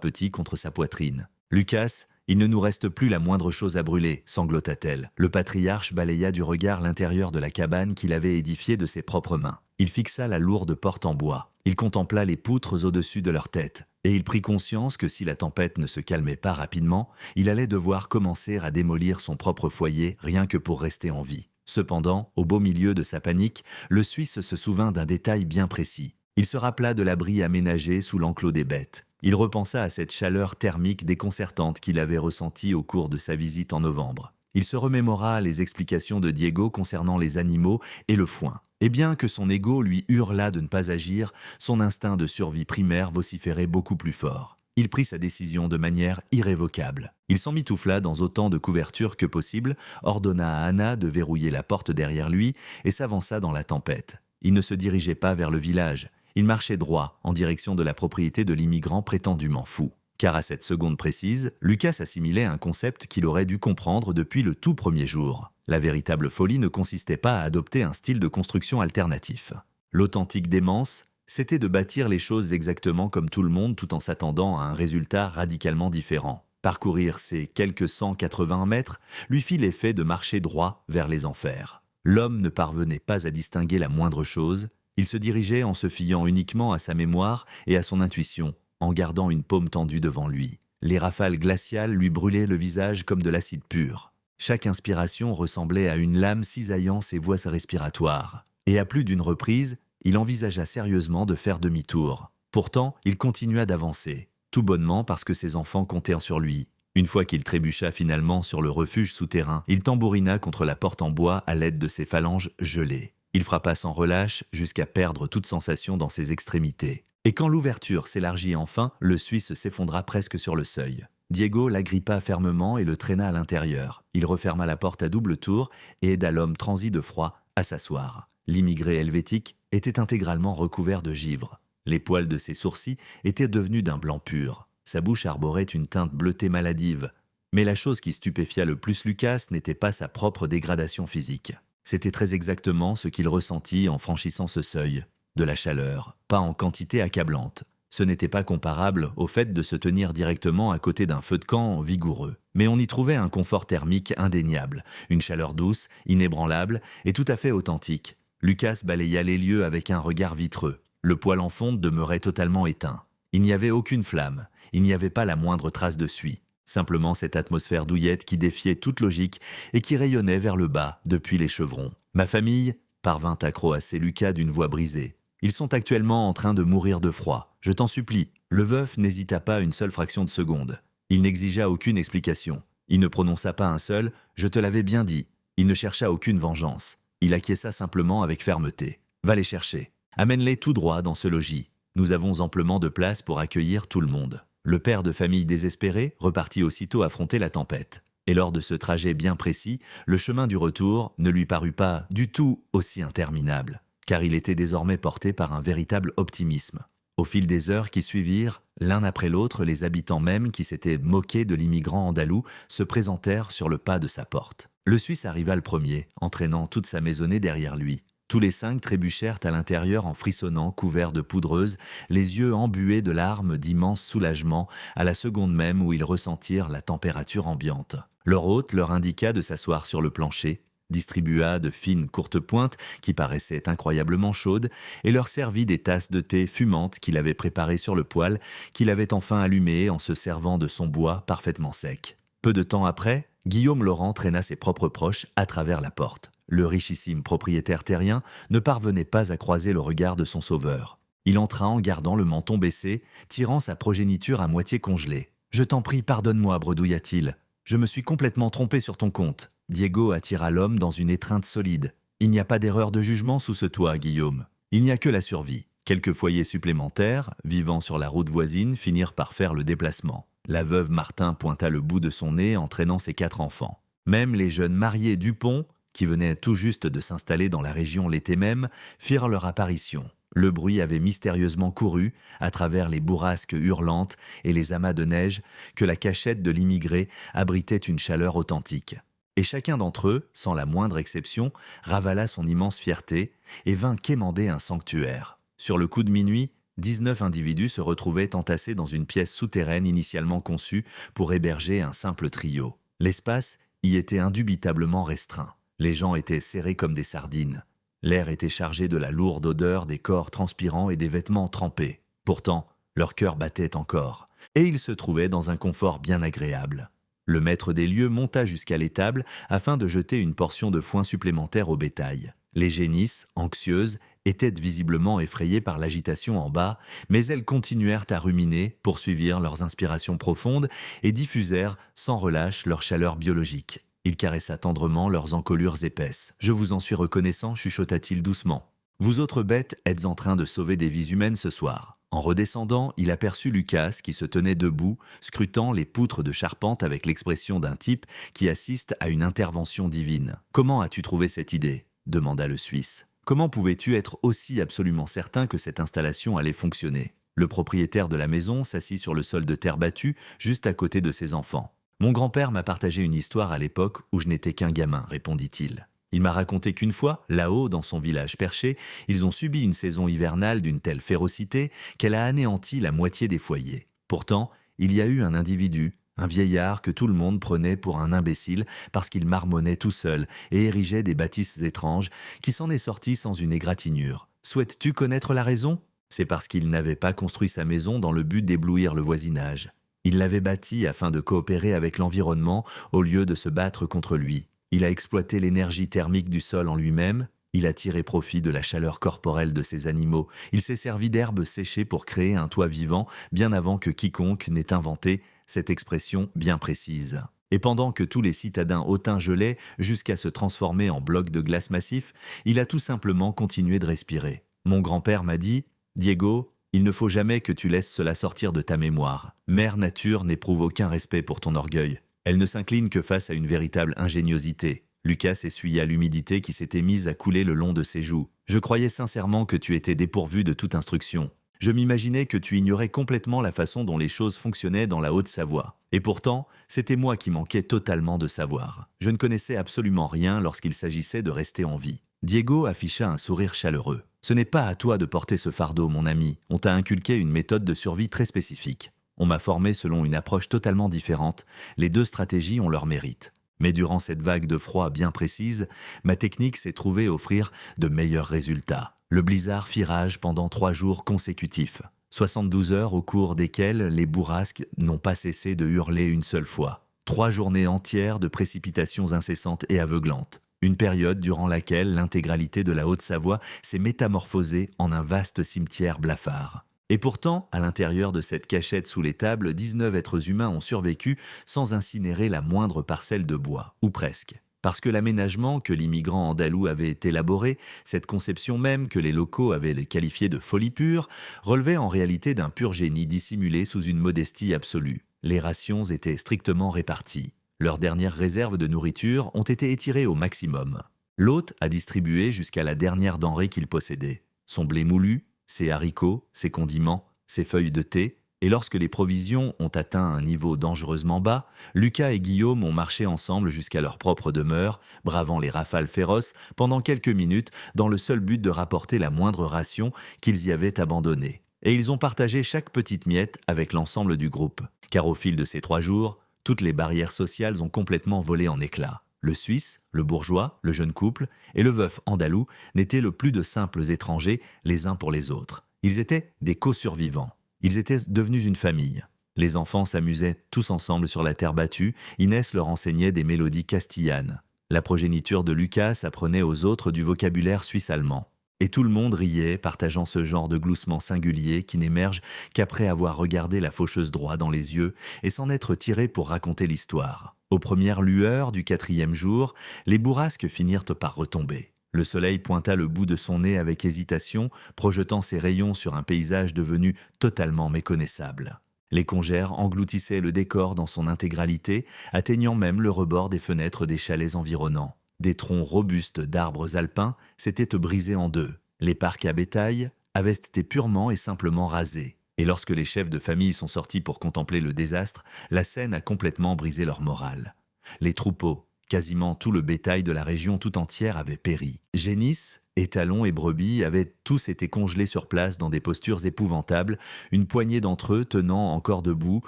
petits contre sa poitrine. « Lucas, il ne nous reste plus la moindre chose à brûler, sanglota-t-elle. Le patriarche balaya du regard l'intérieur de la cabane qu'il avait édifiée de ses propres mains. Il fixa la lourde porte en bois. Il contempla les poutres au-dessus de leur tête. Et il prit conscience que si la tempête ne se calmait pas rapidement, il allait devoir commencer à démolir son propre foyer rien que pour rester en vie. Cependant, au beau milieu de sa panique, le Suisse se souvint d'un détail bien précis. Il se rappela de l'abri aménagé sous l'enclos des bêtes. Il repensa à cette chaleur thermique déconcertante qu'il avait ressentie au cours de sa visite en novembre. Il se remémora les explications de Diego concernant les animaux et le foin. Et bien que son ego lui hurlât de ne pas agir, son instinct de survie primaire vociférait beaucoup plus fort. Il prit sa décision de manière irrévocable. Il s'emmitoufla dans autant de couvertures que possible, ordonna à Anna de verrouiller la porte derrière lui et s'avança dans la tempête. Il ne se dirigeait pas vers le village. Il marchait droit en direction de la propriété de l'immigrant prétendument fou. Car à cette seconde précise, Lucas assimilait un concept qu'il aurait dû comprendre depuis le tout premier jour. La véritable folie ne consistait pas à adopter un style de construction alternatif. L'authentique démence, c'était de bâtir les choses exactement comme tout le monde tout en s'attendant à un résultat radicalement différent. Parcourir ces quelques 180 mètres lui fit l'effet de marcher droit vers les enfers. L'homme ne parvenait pas à distinguer la moindre chose. Il se dirigeait en se fiant uniquement à sa mémoire et à son intuition, en gardant une paume tendue devant lui. Les rafales glaciales lui brûlaient le visage comme de l'acide pur. Chaque inspiration ressemblait à une lame cisaillant ses voies respiratoires. Et à plus d'une reprise, il envisagea sérieusement de faire demi-tour. Pourtant, il continua d'avancer, tout bonnement parce que ses enfants comptaient sur lui. Une fois qu'il trébucha finalement sur le refuge souterrain, il tambourina contre la porte en bois à l'aide de ses phalanges gelées. Il frappa sans relâche jusqu'à perdre toute sensation dans ses extrémités. Et quand l'ouverture s'élargit enfin, le Suisse s'effondra presque sur le seuil. Diego l'agrippa fermement et le traîna à l'intérieur. Il referma la porte à double tour et aida l'homme transi de froid à s'asseoir. L'immigré helvétique était intégralement recouvert de givre. Les poils de ses sourcils étaient devenus d'un blanc pur. Sa bouche arborait une teinte bleutée maladive. Mais la chose qui stupéfia le plus Lucas n'était pas sa propre dégradation physique. C'était très exactement ce qu'il ressentit en franchissant ce seuil. De la chaleur, pas en quantité accablante. Ce n'était pas comparable au fait de se tenir directement à côté d'un feu de camp vigoureux. Mais on y trouvait un confort thermique indéniable, une chaleur douce, inébranlable et tout à fait authentique. Lucas balaya les lieux avec un regard vitreux. Le poêle en fonte demeurait totalement éteint. Il n'y avait aucune flamme, il n'y avait pas la moindre trace de suie. Simplement cette atmosphère douillette qui défiait toute logique et qui rayonnait vers le bas depuis les chevrons. « Ma famille » parvint à croasser Lucas d'une voix brisée. « Ils sont actuellement en train de mourir de froid. Je t'en supplie. » Le veuf n'hésita pas une seule fraction de seconde. Il n'exigea aucune explication. Il ne prononça pas un seul « je te l'avais bien dit ». Il ne chercha aucune vengeance. Il acquiesça simplement avec fermeté. « Va les chercher. Amène-les tout droit dans ce logis. Nous avons amplement de place pour accueillir tout le monde. » Le père de famille désespéré repartit aussitôt affronter la tempête. Et lors de ce trajet bien précis, le chemin du retour ne lui parut pas du tout aussi interminable, car il était désormais porté par un véritable optimisme. Au fil des heures qui suivirent, l'un après l'autre, les habitants même qui s'étaient moqués de l'immigrant andalou se présentèrent sur le pas de sa porte. Le Suisse arriva le premier, entraînant toute sa maisonnée derrière lui. Tous les 5 trébuchèrent à l'intérieur en frissonnant, couverts de poudreuse, les yeux embués de larmes d'immense soulagement à la seconde même où ils ressentirent la température ambiante. Leur hôte leur indiqua de s'asseoir sur le plancher, distribua de fines courtes pointes qui paraissaient incroyablement chaudes et leur servit des tasses de thé fumantes qu'il avait préparées sur le poêle, qu'il avait enfin allumé en se servant de son bois parfaitement sec. Peu de temps après, Guillaume Laurent traîna ses propres proches à travers la porte. Le richissime propriétaire terrien ne parvenait pas à croiser le regard de son sauveur. Il entra en gardant le menton baissé, tirant sa progéniture à moitié congelée. « Je t'en prie, pardonne-moi, bredouilla-t-il. Je me suis complètement trompé sur ton compte. » Diego attira l'homme dans une étreinte solide. « Il n'y a pas d'erreur de jugement sous ce toit, Guillaume. Il n'y a que la survie. » Quelques foyers supplémentaires, vivant sur la route voisine, finirent par faire le déplacement. La veuve Martin pointa le bout de son nez en traînant ses 4 enfants. Même les jeunes mariés Dupont, qui venaient tout juste de s'installer dans la région l'été même, firent leur apparition. Le bruit avait mystérieusement couru à travers les bourrasques hurlantes et les amas de neige que la cachette de l'immigré abritait une chaleur authentique. Et chacun d'entre eux, sans la moindre exception, ravala son immense fierté et vint quémander un sanctuaire. Sur le coup de minuit, 19 individus se retrouvaient entassés dans une pièce souterraine initialement conçue pour héberger un simple trio. L'espace y était indubitablement restreint. Les gens étaient serrés comme des sardines. L'air était chargé de la lourde odeur des corps transpirants et des vêtements trempés. Pourtant, leur cœur battait encore, et ils se trouvaient dans un confort bien agréable. Le maître des lieux monta jusqu'à l'étable afin de jeter une portion de foin supplémentaire au bétail. Les génisses, anxieuses, étaient visiblement effrayées par l'agitation en bas, mais elles continuèrent à ruminer, poursuivirent leurs inspirations profondes et diffusèrent sans relâche leur chaleur biologique. Il caressa tendrement leurs encolures épaisses. « Je vous en suis reconnaissant », chuchota-t-il doucement. « Vous autres bêtes êtes en train de sauver des vies humaines ce soir. » En redescendant, il aperçut Lucas qui se tenait debout, scrutant les poutres de charpente avec l'expression d'un type qui assiste à une intervention divine. « Comment as-tu trouvé cette idée ?» demanda le Suisse. « Comment pouvais-tu être aussi absolument certain que cette installation allait fonctionner ?» Le propriétaire de la maison s'assit sur le sol de terre battue, juste à côté de ses enfants. « Mon grand-père m'a partagé une histoire à l'époque où je n'étais qu'un gamin, répondit-il. Il m'a raconté qu'une fois, là-haut, dans son village perché, ils ont subi une saison hivernale d'une telle férocité qu'elle a anéanti la moitié des foyers. Pourtant, il y a eu un individu, un vieillard que tout le monde prenait pour un imbécile parce qu'il marmonnait tout seul et érigeait des bâtisses étranges, qui s'en est sorti sans une égratignure. Souhaites-tu connaître la raison ? C'est parce qu'il n'avait pas construit sa maison dans le but d'éblouir le voisinage. Il l'avait bâtie afin de coopérer avec l'environnement au lieu de se battre contre lui. Il a exploité l'énergie thermique du sol en lui-même, il a tiré profit de la chaleur corporelle de ses animaux, il s'est servi d'herbes séchées pour créer un toit vivant bien avant que quiconque n'ait inventé cette expression bien précise. Et pendant que tous les citadins hautains gelaient jusqu'à se transformer en blocs de glace massifs, il a tout simplement continué de respirer. Mon grand-père m'a dit « Diego, il ne faut jamais que tu laisses cela sortir de ta mémoire. Mère Nature n'éprouve aucun respect pour ton orgueil. Elle ne s'incline que face à une véritable ingéniosité. » Lucas essuya l'humidité qui s'était mise à couler le long de ses joues. « Je croyais sincèrement que tu étais dépourvu de toute instruction. Je m'imaginais que tu ignorais complètement la façon dont les choses fonctionnaient dans la Haute-Savoie. Et pourtant, c'était moi qui manquais totalement de savoir. Je ne connaissais absolument rien lorsqu'il s'agissait de rester en vie. » Diego afficha un sourire chaleureux. « Ce n'est pas à toi de porter ce fardeau, mon ami. On t'a inculqué une méthode de survie très spécifique. On m'a formé selon une approche totalement différente. Les deux stratégies ont leur mérite. Mais durant cette vague de froid bien précise, ma technique s'est trouvée offrir de meilleurs résultats. Le blizzard fit rage pendant 3 jours consécutifs. 72 heures au cours desquelles les bourrasques n'ont pas cessé de hurler une seule fois. 3 journées entières de précipitations incessantes et aveuglantes. Une période durant laquelle l'intégralité de la Haute-Savoie s'est métamorphosée en un vaste cimetière blafard. Et pourtant, à l'intérieur de cette cachette sous les tables, 19 êtres humains ont survécu sans incinérer la moindre parcelle de bois, ou presque. Parce que l'aménagement que l'immigrant andalou avait élaboré, cette conception même que les locaux avaient qualifiée de folie pure, relevait en réalité d'un pur génie dissimulé sous une modestie absolue. Les rations étaient strictement réparties. Leurs dernières réserves de nourriture ont été étirées au maximum. L'hôte a distribué jusqu'à la dernière denrée qu'il possédait. Son blé moulu, ses haricots, ses condiments, ses feuilles de thé, et lorsque les provisions ont atteint un niveau dangereusement bas, Lucas et Guillaume ont marché ensemble jusqu'à leur propre demeure, bravant les rafales féroces pendant quelques minutes dans le seul but de rapporter la moindre ration qu'ils y avaient abandonnée. Et ils ont partagé chaque petite miette avec l'ensemble du groupe. Car au fil de ces 3 jours, toutes les barrières sociales ont complètement volé en éclats. Le Suisse, le bourgeois, le jeune couple et le veuf andalou n'étaient le plus de simples étrangers les uns pour les autres. Ils étaient des co-survivants. Ils étaient devenus une famille. Les enfants s'amusaient tous ensemble sur la terre battue. Inès leur enseignait des mélodies castillanes. La progéniture de Lucas apprenait aux autres du vocabulaire suisse-allemand. Et tout le monde riait, partageant ce genre de gloussement singulier qui n'émerge qu'après avoir regardé la faucheuse droit dans les yeux et s'en être tiré pour raconter l'histoire. Aux premières lueurs du 4e jour, les bourrasques finirent par retomber. Le soleil pointa le bout de son nez avec hésitation, projetant ses rayons sur un paysage devenu totalement méconnaissable. Les congères engloutissaient le décor dans son intégralité, atteignant même le rebord des fenêtres des chalets environnants. Des troncs robustes d'arbres alpins s'étaient brisés en deux. Les parcs à bétail, avaient été purement et simplement rasés. Et lorsque les chefs de famille sont sortis pour contempler le désastre, la scène a complètement brisé leur morale. Les troupeaux, quasiment tout le bétail de la région tout entière avait péri. Génisses, étalons et brebis avaient tous été congelés sur place dans des postures épouvantables, une poignée d'entre eux tenant encore debout,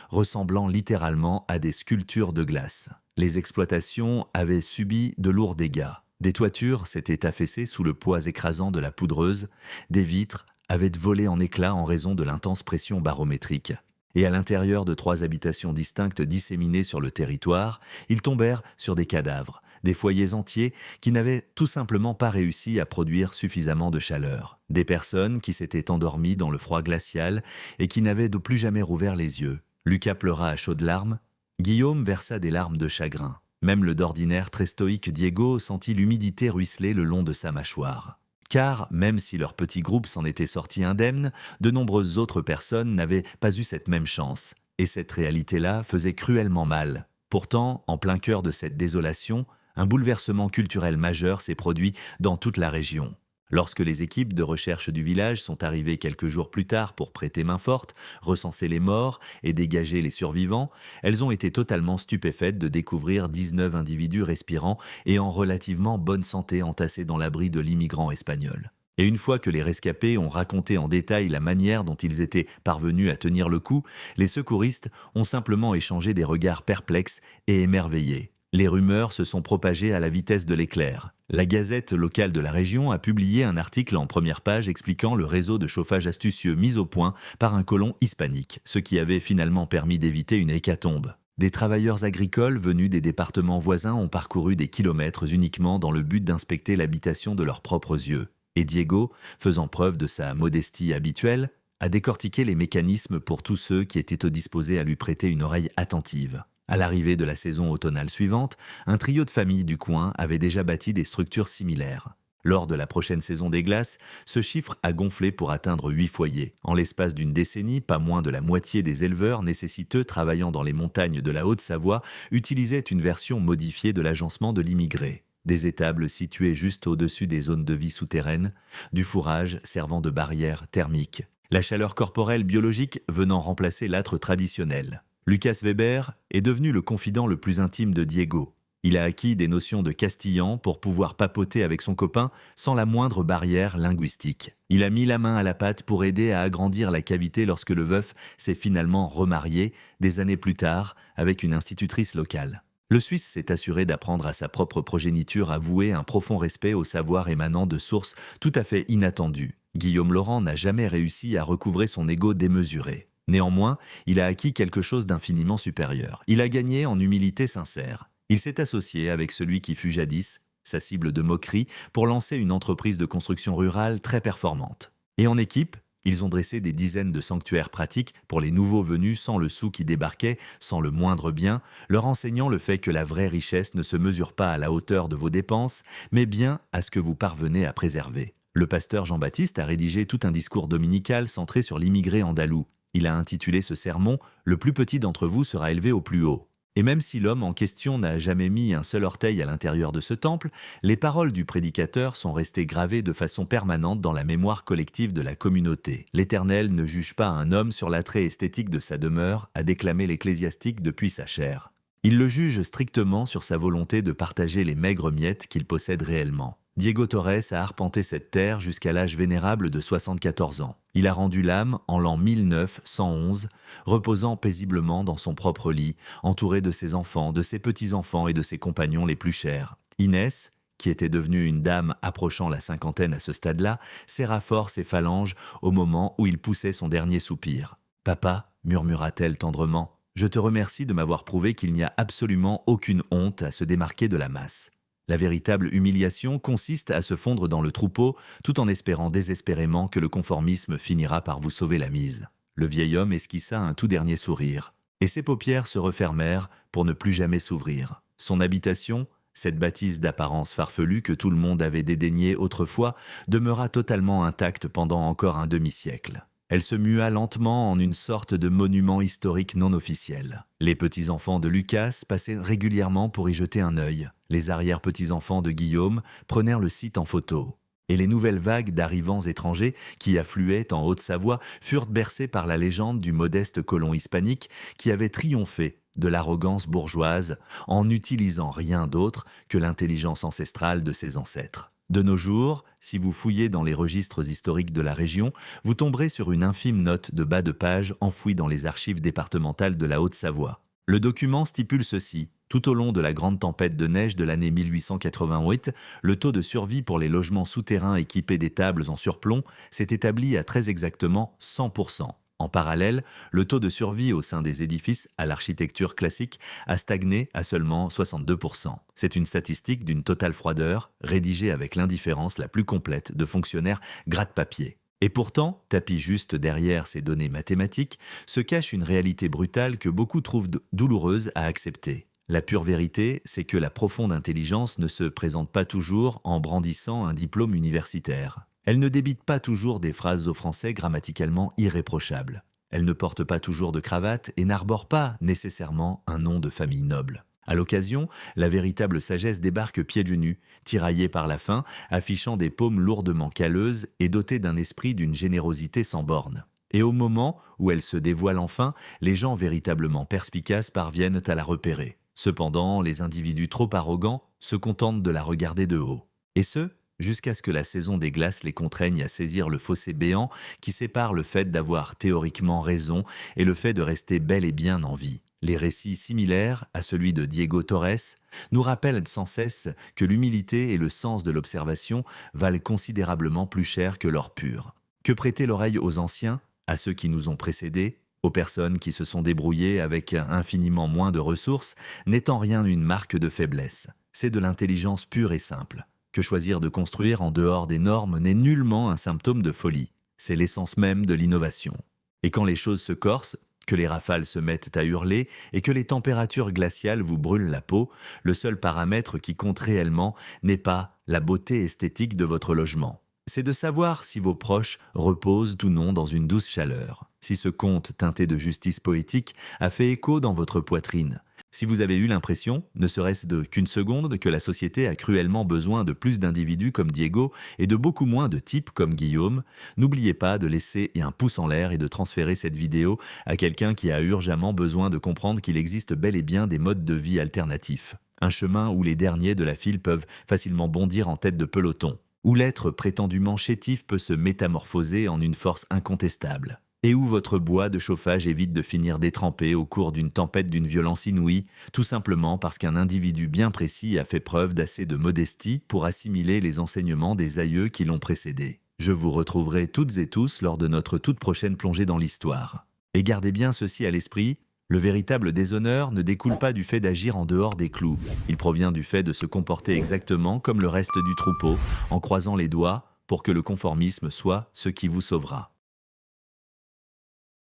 ressemblant littéralement à des sculptures de glace. Les exploitations avaient subi de lourds dégâts. Des toitures s'étaient affaissées sous le poids écrasant de la poudreuse, des vitres avaient volé en éclats en raison de l'intense pression barométrique. Et à l'intérieur de 3 habitations distinctes disséminées sur le territoire, ils tombèrent sur des cadavres, des foyers entiers qui n'avaient tout simplement pas réussi à produire suffisamment de chaleur. Des personnes qui s'étaient endormies dans le froid glacial et qui n'avaient de plus jamais rouvert les yeux. Lucas pleura à chaudes larmes, Guillaume versa des larmes de chagrin. Même le d'ordinaire très stoïque Diego sentit l'humidité ruisseler le long de sa mâchoire. Car, même si leur petit groupe s'en était sorti indemne, de nombreuses autres personnes n'avaient pas eu cette même chance. Et cette réalité-là faisait cruellement mal. Pourtant, en plein cœur de cette désolation, un bouleversement culturel majeur s'est produit dans toute la région. Lorsque les équipes de recherche du village sont arrivées quelques jours plus tard pour prêter main forte, recenser les morts et dégager les survivants, elles ont été totalement stupéfaites de découvrir 19 individus respirants et en relativement bonne santé entassés dans l'abri de l'immigrant espagnol. Et une fois que les rescapés ont raconté en détail la manière dont ils étaient parvenus à tenir le coup, les secouristes ont simplement échangé des regards perplexes et émerveillés. Les rumeurs se sont propagées à la vitesse de l'éclair. La gazette locale de la région a publié un article en première page expliquant le réseau de chauffage astucieux mis au point par un colon hispanique, ce qui avait finalement permis d'éviter une hécatombe. Des travailleurs agricoles venus des départements voisins ont parcouru des kilomètres uniquement dans le but d'inspecter l'habitation de leurs propres yeux. Et Diego, faisant preuve de sa modestie habituelle, a décortiqué les mécanismes pour tous ceux qui étaient disposés à lui prêter une oreille attentive. À l'arrivée de la saison automnale suivante, un trio de familles du coin avait déjà bâti des structures similaires. Lors de la prochaine saison des glaces, ce chiffre a gonflé pour atteindre 8 foyers. En l'espace d'une décennie, pas moins de la moitié des éleveurs nécessiteux travaillant dans les montagnes de la Haute-Savoie utilisaient une version modifiée de l'agencement de l'immigré. Des étables situées juste au-dessus des zones de vie souterraines, du fourrage servant de barrière thermique, la chaleur corporelle biologique venant remplacer l'âtre traditionnel. Lucas Weber est devenu le confident le plus intime de Diego. Il a acquis des notions de castillan pour pouvoir papoter avec son copain sans la moindre barrière linguistique. Il a mis la main à la pâte pour aider à agrandir la cavité lorsque le veuf s'est finalement remarié, des années plus tard, avec une institutrice locale. Le Suisse s'est assuré d'apprendre à sa propre progéniture à vouer un profond respect au savoir émanant de sources tout à fait inattendues. Guillaume Laurent n'a jamais réussi à recouvrer son ego démesuré. Néanmoins, il a acquis quelque chose d'infiniment supérieur. Il a gagné en humilité sincère. Il s'est associé avec celui qui fut jadis sa cible de moquerie pour lancer une entreprise de construction rurale très performante. Et en équipe, ils ont dressé des dizaines de sanctuaires pratiques pour les nouveaux venus sans le sou qui débarquait, sans le moindre bien, leur enseignant le fait que la vraie richesse ne se mesure pas à la hauteur de vos dépenses, mais bien à ce que vous parvenez à préserver. Le pasteur Jean-Baptiste a rédigé tout un discours dominical centré sur l'immigré andalou. Il a intitulé ce sermon « Le plus petit d'entre vous sera élevé au plus haut ». Et même si l'homme en question n'a jamais mis un seul orteil à l'intérieur de ce temple, les paroles du prédicateur sont restées gravées de façon permanente dans la mémoire collective de la communauté. L'Éternel ne juge pas un homme sur l'attrait esthétique de sa demeure, a déclamé l'ecclésiastique depuis sa chair. Il le juge strictement sur sa volonté de partager les maigres miettes qu'il possède réellement. Diego Torres a arpenté cette terre jusqu'à l'âge vénérable de 74 ans. Il a rendu l'âme en l'an 1911, reposant paisiblement dans son propre lit, entouré de ses enfants, de ses petits-enfants et de ses compagnons les plus chers. Inès, qui était devenue une dame approchant la cinquantaine à ce stade-là, serra fort ses phalanges au moment où il poussait son dernier soupir. « Papa » murmura-t-elle tendrement, « je te remercie de m'avoir prouvé qu'il n'y a absolument aucune honte à se démarquer de la masse. » La véritable humiliation consiste à se fondre dans le troupeau tout en espérant désespérément que le conformisme finira par vous sauver la mise. Le vieil homme esquissa un tout dernier sourire, et ses paupières se refermèrent pour ne plus jamais s'ouvrir. Son habitation, cette bâtisse d'apparence farfelue que tout le monde avait dédaignée autrefois, demeura totalement intacte pendant encore un demi-siècle. Elle se mua lentement en une sorte de monument historique non officiel. Les petits-enfants de Lucas passaient régulièrement pour y jeter un œil. Les arrière-petits-enfants de Guillaume prenèrent le site en photo. Et les nouvelles vagues d'arrivants étrangers qui affluaient en Haute-Savoie furent bercées par la légende du modeste colon hispanique qui avait triomphé de l'arrogance bourgeoise en n'utilisant rien d'autre que l'intelligence ancestrale de ses ancêtres. De nos jours, si vous fouillez dans les registres historiques de la région, vous tomberez sur une infime note de bas de page enfouie dans les archives départementales de la Haute-Savoie. Le document stipule ceci. Tout au long de la grande tempête de neige de l'année 1888, le taux de survie pour les logements souterrains équipés d'étables en surplomb s'est établi à très exactement 100%. En parallèle, le taux de survie au sein des édifices à l'architecture classique a stagné à seulement 62%. C'est une statistique d'une totale froideur, rédigée avec l'indifférence la plus complète de fonctionnaires gratte-papier. Et pourtant, tapis juste derrière ces données mathématiques, se cache une réalité brutale que beaucoup trouvent douloureuse à accepter. La pure vérité, c'est que la profonde intelligence ne se présente pas toujours en brandissant un diplôme universitaire. Elle ne débite pas toujours des phrases aux Français grammaticalement irréprochables. Elle ne porte pas toujours de cravate et n'arbore pas nécessairement un nom de famille noble. À l'occasion, la véritable sagesse débarque pieds nus, tiraillée par la faim, affichant des paumes lourdement calleuses et dotée d'un esprit d'une générosité sans borne. Et au moment où elle se dévoile enfin, les gens véritablement perspicaces parviennent à la repérer. Cependant, les individus trop arrogants se contentent de la regarder de haut. Et ce, jusqu'à ce que la saison des glaces les contraigne à saisir le fossé béant qui sépare le fait d'avoir théoriquement raison et le fait de rester bel et bien en vie. Les récits similaires à celui de Diego Torres nous rappellent sans cesse que l'humilité et le sens de l'observation valent considérablement plus cher que l'or pur. Que prêter l'oreille aux anciens, à ceux qui nous ont précédés, aux personnes qui se sont débrouillées avec infiniment moins de ressources, n'est en rien une marque de faiblesse. C'est de l'intelligence pure et simple. Que choisir de construire en dehors des normes n'est nullement un symptôme de folie. C'est l'essence même de l'innovation. Et quand les choses se corsent, que les rafales se mettent à hurler et que les températures glaciales vous brûlent la peau, le seul paramètre qui compte réellement n'est pas la beauté esthétique de votre logement. C'est de savoir si vos proches reposent ou non dans une douce chaleur, si ce conte teinté de justice poétique a fait écho dans votre poitrine, si vous avez eu l'impression, ne serait-ce qu'une seconde, que la société a cruellement besoin de plus d'individus comme Diego et de beaucoup moins de types comme Guillaume, n'oubliez pas de laisser un pouce en l'air et de transférer cette vidéo à quelqu'un qui a urgemment besoin de comprendre qu'il existe bel et bien des modes de vie alternatifs. Un chemin où les derniers de la file peuvent facilement bondir en tête de peloton, où l'être prétendument chétif peut se métamorphoser en une force incontestable, et où votre bois de chauffage évite de finir détrempé au cours d'une tempête d'une violence inouïe, tout simplement parce qu'un individu bien précis a fait preuve d'assez de modestie pour assimiler les enseignements des aïeux qui l'ont précédé. Je vous retrouverai toutes et tous lors de notre toute prochaine plongée dans l'histoire. Et gardez bien ceci à l'esprit, le véritable déshonneur ne découle pas du fait d'agir en dehors des clous. Il provient du fait de se comporter exactement comme le reste du troupeau, en croisant les doigts pour que le conformisme soit ce qui vous sauvera.